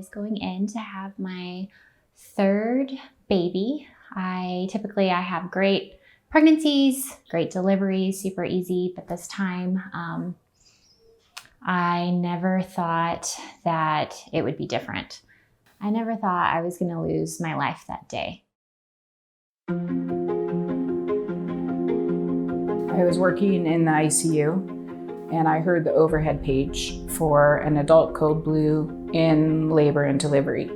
was going in to have my third baby. I have great pregnancies, great deliveries, super easy, but this time I never thought that it would be different. I never thought I was going to lose my life that day. I was working in the ICU and I heard the overhead page for an adult code blue in labor and delivery.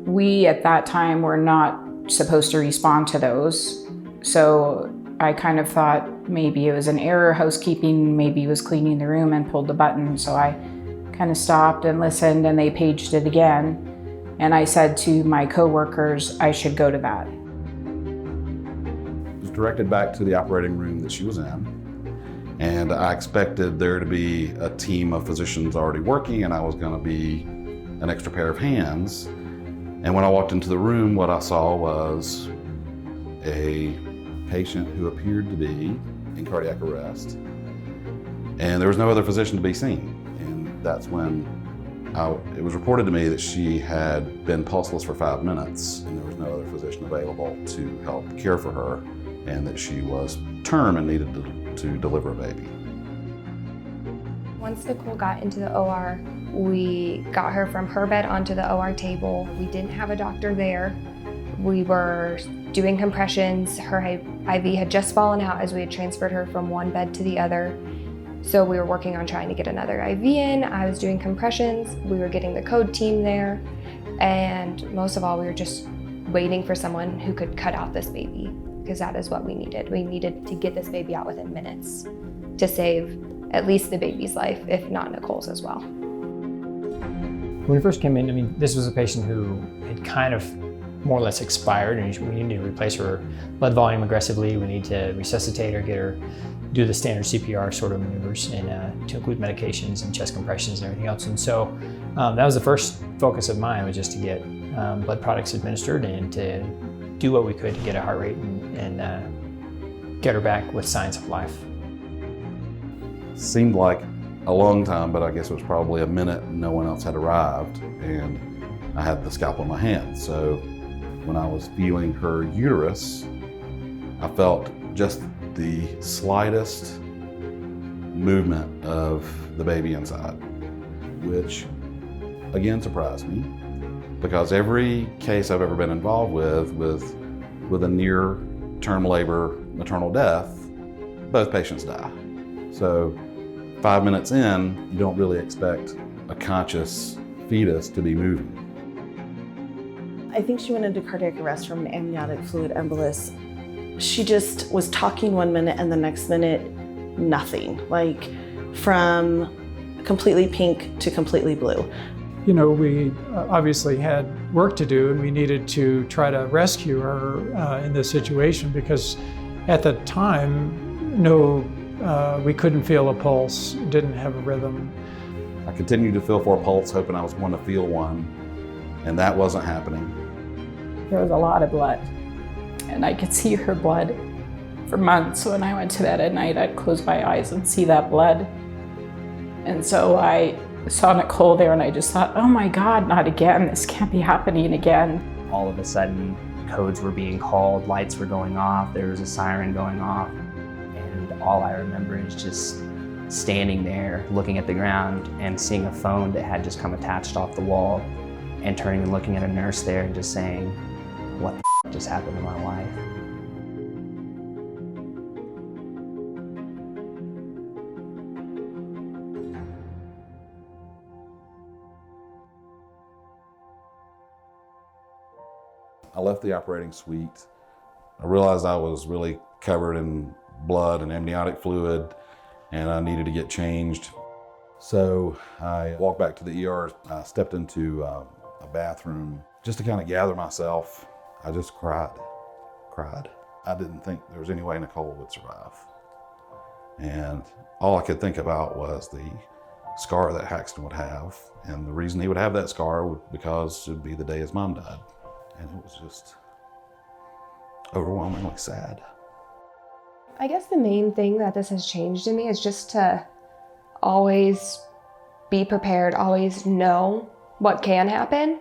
We at that time were not supposed to respond to those, so I kind of thought maybe it was an error. Housekeeping maybe was cleaning the room and pulled the button, so I kind of stopped and listened, and they paged it again, and I said to my coworkers I should go to that. I was directed back to the operating room that she was in, and I expected there to be a team of physicians already working, and I was going to be an extra pair of hands. And when I walked into the room, what I saw was a patient who appeared to be in cardiac arrest, and there was no other physician to be seen. And that's when it was reported to me that she had been pulseless for 5 minutes, and there was no other physician available to help care for her, and that she was term and needed to deliver a baby. Once Nicole got into the OR, we got her from her bed onto the OR table. We didn't have a doctor there. We were doing compressions. Her IV had just fallen out as we had transferred her from one bed to the other. So we were working on trying to get another IV in. I was doing compressions. We were getting the code team there. And most of all, we were just waiting for someone who could cut out this baby, because that is what we needed. We needed to get this baby out within minutes to save at least the baby's life, if not Nicole's as well. When we first came in, this was a patient who had kind of more or less expired, and we needed to replace her blood volume aggressively. We need to resuscitate her, get her, do the standard CPR sort of maneuvers, and to include medications and chest compressions and everything else. And so that was the first focus of mine, was just to get blood products administered and to do what we could to get a heart rate and get her back with signs of life. Seemed like a long time, but I guess it was probably a minute. No one else had arrived, and I had the scalpel in my hand. So when I was feeling her uterus, I felt just the slightest movement of the baby inside, which again surprised me, because every case I've ever been involved with a near-term labor maternal death, both patients die. So 5 minutes in, you don't really expect a conscious fetus to be moving. I think she went into cardiac arrest from an amniotic fluid embolus. She just was talking 1 minute and the next minute, nothing. Like from completely pink to completely blue. You know, we obviously had work to do, and we needed to try to rescue her in this situation, because at the time, we couldn't feel a pulse, didn't have a rhythm. I continued to feel for a pulse, hoping I was going to feel one, and that wasn't happening. There was a lot of blood, and I could see her blood for months. When I went to bed at night, I'd close my eyes and see that blood. And so I saw Nicole there, and I just thought, oh my God, not again. This can't be happening again. All of a sudden, codes were being called, lights were going off, there was a siren going off. And all I remember is just standing there, looking at the ground and seeing a phone that had just come attached off the wall, and turning and looking at a nurse there and just saying, what the just happened to my wife? I left the operating suite. I realized I was really covered in blood and amniotic fluid, and I needed to get changed. So I walked back to the ER. I stepped into a bathroom just to kind of gather myself. I just cried. I didn't think there was any way Nicole would survive. And all I could think about was the scar that Haxton would have. And the reason he would have that scar was because it would be the day his mom died. And it was just overwhelmingly sad. I guess the main thing that this has changed in me is just to always be prepared, always know what can happen.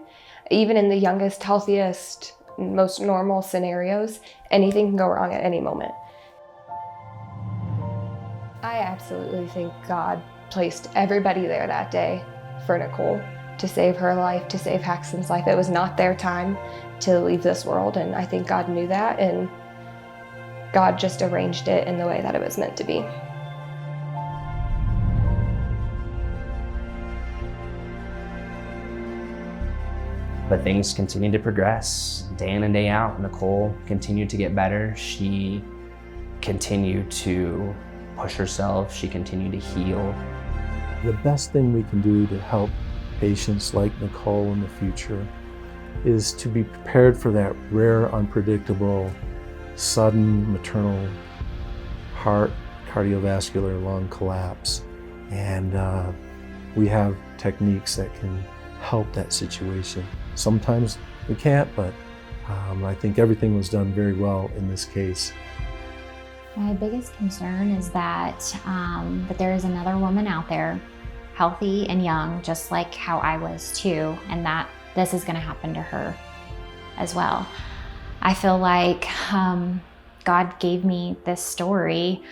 Even in the youngest, healthiest, most normal scenarios, anything can go wrong at any moment. I absolutely think God placed everybody there that day for Nicole, to save her life, to save Haxton's life. It was not their time to leave this world, and I think God knew that, and God just arranged it in the way that it was meant to be. But things continued to progress day in and day out. Nicole continued to get better. She continued to push herself. She continued to heal. The best thing we can do to help patients like Nicole in the future is to be prepared for that rare, unpredictable, sudden maternal heart, cardiovascular lung collapse. And we have techniques that can help that situation. Sometimes we can't, but I think everything was done very well in this case. My biggest concern is that there is another woman out there, healthy and young, just like how I was too, and that this is going to happen to her as well. I feel like God gave me this story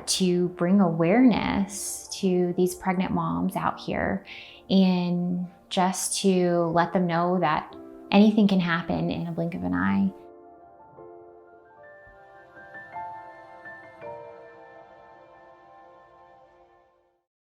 to bring awareness to these pregnant moms out here, and just to let them know that anything can happen in a blink of an eye.